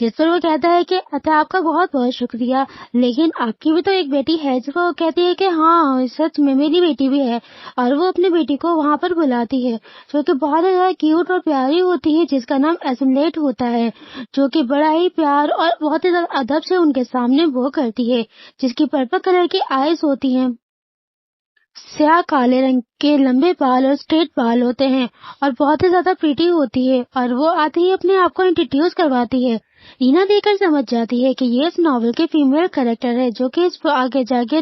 جس پر وہ کہتا ہے کہ اچھا آپ کا بہت بہت شکریہ، لیکن آپ کی بھی تو ایک بیٹی ہے، جس پر وہ کہتی ہے کہ ہاں سچ میں میری بیٹی بھی ہے، اور وہ اپنی بیٹی کو وہاں پر بلاتی ہے جو کہ بہت زیادہ کیوٹ اور پیاری ہوتی ہے، جس کا نام ایسملیٹ ہوتا ہے، جو کہ بڑا ہی پیار اور بہت ہی زیادہ ادب سے ان کے سامنے وہ کرتی ہے، جس کی پرپل کلر کی آئیز ہوتی ہیں، سیاہ کالے رنگ کے لمبے بال اور اسٹریٹ بال ہوتے ہیں، اور بہت ہی زیادہ پریٹی ہوتی ہے، اور وہ آتے ہی اپنے آپ کو انٹروڈیوس کرواتی ہے۔ رینا دیکھ کر سمجھ جاتی ہے کہ یہ اس ناول کے فیمیل کریکٹر ہے، جو کہ اس کو آگے جا کے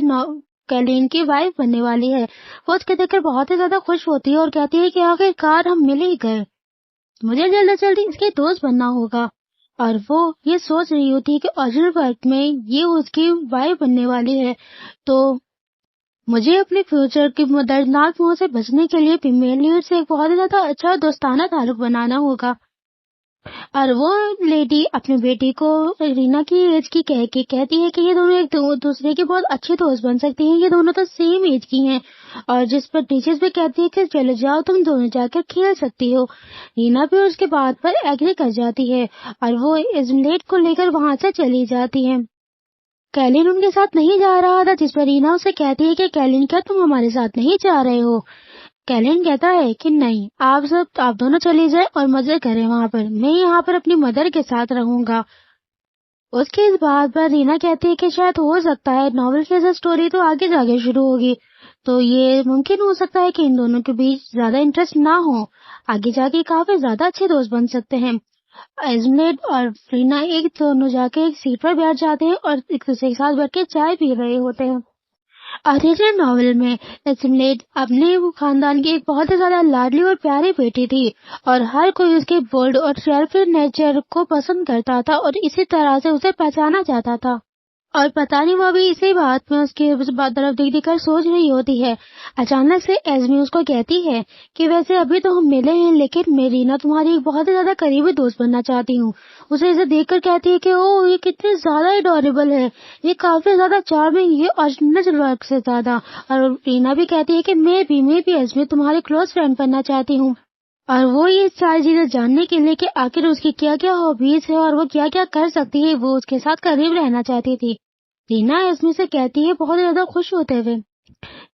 کیلین کی وائف بننے والی ہے۔ وہ اس کے دیکھ کر بہت ہی زیادہ خوش ہوتی ہے اور کہتی ہے کہ آخر کار ہم مل ہی گئے، مجھے جلد از جلد اس کے دوست بننا ہوگا۔ اور وہ یہ سوچ رہی ہوتی ہے کہ اوریجنل ورک میں یہ اس کی وائف بننے والی ہے، تو مجھے اپنے فیوچر کی دردناک موت سے بچنے کے لیے فیمیل لیڈ سے ایک بہت ہی زیادہ اچھا دوستانہ تعلق بنانا ہوگا۔ اور وہ لیڈی اپنی بیٹی کو رینا کی ایج کی کہہ کے کہتی ہے کہ یہ دونوں ایک دوسرے کی بہت اچھی دوست بن سکتی ہیں، یہ دونوں تو سیم ایج کی ہیں، اور جس پر ٹیچرز بھی کہتی ہے کہ چلے جاؤ تم دونوں جا کر کھیل سکتی ہو۔ رینا بھی اس کے بات پر ایگری کر جاتی ہے اور وہ ایزملیٹ کو لے کر وہاں سے چلی جاتی ہے۔ کیلین ان کے ساتھ نہیں جا رہا تھا، جس پر رینا اسے کہتی ہے کہ کیلین کیا تم ہمارے ساتھ نہیں جا رہے ہو؟ کیلین کہتا ہے کہ نہیں، آپ دونوں چلی جائیں اور مزے کریں وہاں پر، میں یہاں پر اپنی مدر کے ساتھ رہوں گا۔ اس کی اس بات پر رینا کہتی ہے کہ شاید ہو سکتا ہے ناول کی سٹوری تو آگے جا کے شروع ہوگی، تو یہ ممکن ہو سکتا ہے کہ ان دونوں کے بیچ زیادہ انٹرسٹ نہ ہو، آگے جا کے کافی زیادہ اچھے دوست بن سکتے ہیں۔ ایزملیٹ اور رینا ایک دونوں جا کے ایک سیٹ پر بیٹھ جاتے ہیں اور ایک دوسرے کے ساتھ بیٹھ کے چائے پی رہے ہوتے ہیں۔ اوریجنل ناول میں ایزملیٹ اپنے خاندان کی ایک بہت ہی زیادہ لاڈلی اور پیاری بیٹی تھی، اور ہر کوئی اس کے بولڈ اور سیلفش نیچر کو پسند کرتا تھا اور اسی طرح سے اسے پہچانا جاتا تھا، اور پتہ نہیں وہ بھی اسی بات میں اس کی طرف دیکھ کر سوچ رہی ہوتی ہے۔ اچانک سے ایزمی اس کو کہتی ہے کہ ویسے ابھی تو ہم ملے ہیں، لیکن میں رینا تمہاری ایک بہت ہی زیادہ قریبی دوست بننا چاہتی ہوں۔ اسے دیکھ کر کہتی ہے کہ اوہ یہ کتنی زیادہ ایڈوریبل ہے، یہ کافی زیادہ چارمنگ ہے اوریجنل ورک سے زیادہ۔ اور رینا بھی کہتی ہے کہ میں بھی ایزمی تمہاری کلوز فرینڈ بننا چاہتی ہوں، اور وہ یہ ساری چیزیں جاننے کے لیے کہ آخر اس کی کیا کیا ہابیز ہے اور وہ کیا کیا کر سکتی ہے، وہ اس کے ساتھ قریب رہنا چاہتی تھی۔ رینا ایزمی سے کہتی ہے بہت زیادہ خوش ہوتے ہوئے،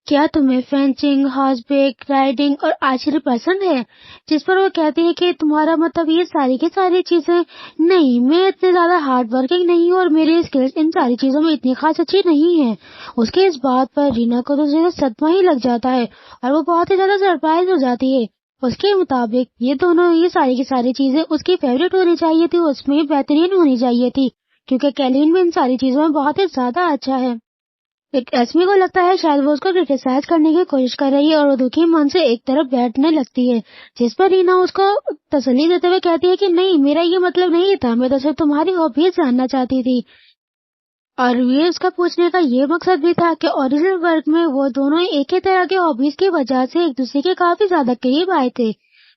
کیا تمہیں فینسنگ، ہارس بیک رائڈنگ اور آرچری پسند ہے؟ جس پر وہ کہتی ہے کہ تمہارا مطلب یہ ساری کی ساری چیزیں؟ نہیں، میں اتنے زیادہ ہارڈ ورکنگ نہیں ہوں اور میری اسکلز ان ساری چیزوں میں اتنی خاص اچھی نہیں ہے۔ اس کے اس بات پر رینا کو تو زیادہ صدمہ ہی لگ جاتا ہے اور وہ بہت ہی زیادہ سرپرائز ہو جاتی ہے۔ اس کے مطابق یہ دونوں یہ ساری کی ساری چیزیں اس کی فیوریٹ ہونی چاہیے تھی، اس میں بہترین ہونی چاہیے تھی، کیونکہ کیلین بھی ان ساری چیزوں میں بہت ہی زیادہ اچھا ہے۔ ایسمی کو لگتا ہے شاید وہ اس کو کرٹیسائز کرنے کی کوشش کر رہی ہے اور وہ دکھی من سے ایک طرف بیٹھنے لگتی ہے، جس پر رینا اس کو تسلی دیتے ہوئے کہتی ہے کہ نہیں، میرا یہ مطلب نہیں تھا، میں تو صرف تمہاری ہابیز جاننا چاہتی تھی۔ اور یہ اس کا پوچھنے کا یہ مقصد بھی تھا کہ اوریجنل ورک میں وہ دونوں ایک ہی طرح کے ہابیز کی وجہ سے ایک دوسرے کے کافی زیادہ قریب آئے تھے،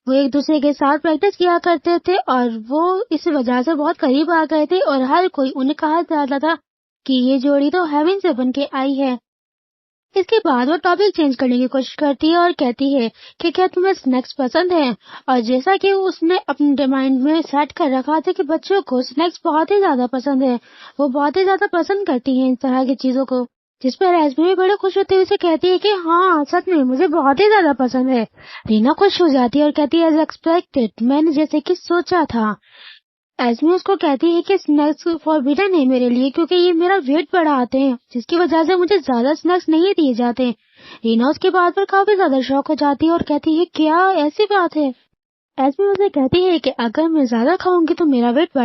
وہ ایک دوسرے کے ساتھ پریکٹس کیا کرتے تھے اور وہ اس وجہ سے بہت قریب آ گئے تھے، اور ہر کوئی انہیں کہا جاتا تھا کہ یہ جوڑی تو ہیون سے بن کے آئی ہے۔ اس کے بعد وہ ٹاپک چینج کرنے کی کوشش کرتی ہے اور کہتی ہے کہ کیا تمہیں سنیکس پسند ہیں؟ اور جیسا کہ اس نے اپنے مائنڈ میں سیٹ کر رکھا تھا کہ بچوں کو سنیکس بہت ہی زیادہ پسند ہے، وہ بہت ہی زیادہ پسند کرتی ہیں اس طرح کی چیزوں کو، جس پر ایزمی بھی بڑے خوش ہوتے ہوئے اسے کہتی ہے کہ ہاں سچ میں مجھے بہت ہی زیادہ پسند ہے۔ رینا خوش ہو جاتی ہے اور کہتی ہے ایز ایکسپیکٹڈ، میں نے جیسے کہ سوچا تھا۔ ایزمی اس کو کہتی ہے کہ اسنیکس فوربیڈن ہے میرے لیے، کیونکہ یہ میرا ویٹ بڑھاتے ہیں، جس کی وجہ سے مجھے زیادہ اسنیکس نہیں دیے جاتے۔ رینا اس کی بات پر کافی زیادہ شوق ہو جاتی ہے اور کہتی ہے کیا ایسی بات ہے؟ ایزمی اسے کہتی ہے کہ اگر میں زیادہ کھاؤں گی تو میرا ویٹ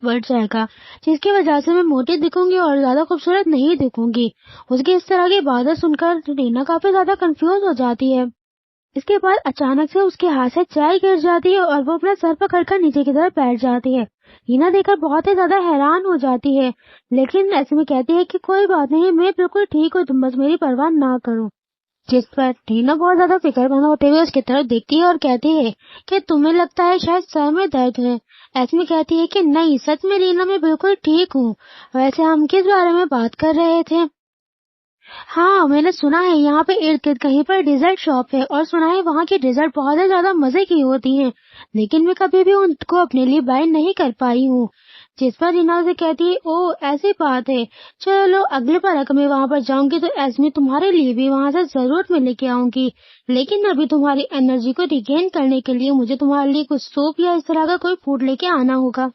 بڑھ جائے گا، جس کی وجہ سے میں موٹی دکھوں گی اور زیادہ خوبصورت نہیں دکھوں گی۔ اس کی اس طرح کی باتیں سن کر رینا کافی زیادہ کنفیوز ہو جاتی ہے۔ اس کے بعد اچانک سے اس کے ہاتھ سے چائے گر جاتی ہے اور وہ اپنا سر پکڑ کر نیچے کی طرف بیٹھ جاتی ہے۔ رینا دیکھ کر بہت ہی زیادہ حیران ہو جاتی ہے، لیکن ایسے میں کہتی ہے کہ کوئی بات نہیں، میں بالکل ٹھیک ہوں، تم بس میری پرواہ نہ کرو۔ جس پر رینا بہت زیادہ فکر مند ہوتے ہوئے اس کی طرف دیکھتی ہے اور کہتی ہے کہ تمہیں لگتا ہے شاید سر میں درد ہے۔ ایسے میں کہتی ہے کہ نہیں، سچ میں رینا میں بالکل ٹھیک ہوں۔ ویسے ہم کس بارے میں بات کر رہے تھے؟ ہاں، میں نے سنا ہے یہاں پہ ارد گرد کہیں پر ڈیزرٹ شاپ ہے، اور سنا ہے وہاں کی ڈیزرٹ بہت ہی زیادہ مزے کی ہوتی ہیں، لیکن میں کبھی بھی ان کو اپنے لیے بائی نہیں کر پائی ہوں۔ جس پر رینا سے کہتی ہے او ایسی بات ہے، چلو اگلے بار اگر میں وہاں پر جاؤں گی تو ایسمی تمہارے لیے بھی وہاں سے ضرور میں لے کے آؤں گی، لیکن ابھی تمہاری انرجی کو ریگین کرنے کے لیے مجھے تمہارے لیے کچھ سوپ یا اس طرح کا کوئی فوڈ لے کے آنا ہوگا۔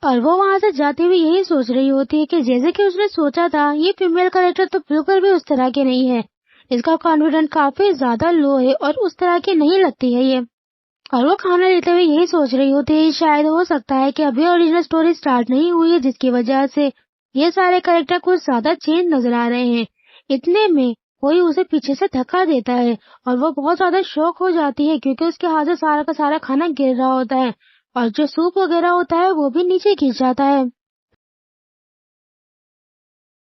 اور وہ وہاں سے جاتے ہوئے یہی سوچ رہی ہوتی ہے کہ جیسے کہ اس نے سوچا تھا یہ فیمیل کریکٹر تو بالکل بھی اس طرح کے نہیں ہے، اس کا کانفیڈنٹ کافی زیادہ لو ہے اور اس طرح کی نہیں لگتی ہے یہ۔ اور وہ کھانا لیتے ہوئے یہی سوچ رہی ہوتی ہے شاید ہو سکتا ہے کہ ابھی اوریجنل سٹوری سٹارٹ نہیں ہوئی ہے جس کی وجہ سے یہ سارے کریکٹر کچھ زیادہ چینج نظر آ رہے ہیں۔ اتنے میں کوئی اسے پیچھے سے دھکا دیتا ہے اور وہ بہت زیادہ شوق ہو جاتی ہے کیونکہ اس کے ہاتھ سے سارا کا سارا کھانا گر رہا ہوتا ہے اور جو سوپ وغیرہ ہوتا ہے وہ بھی نیچے گر جاتا ہے۔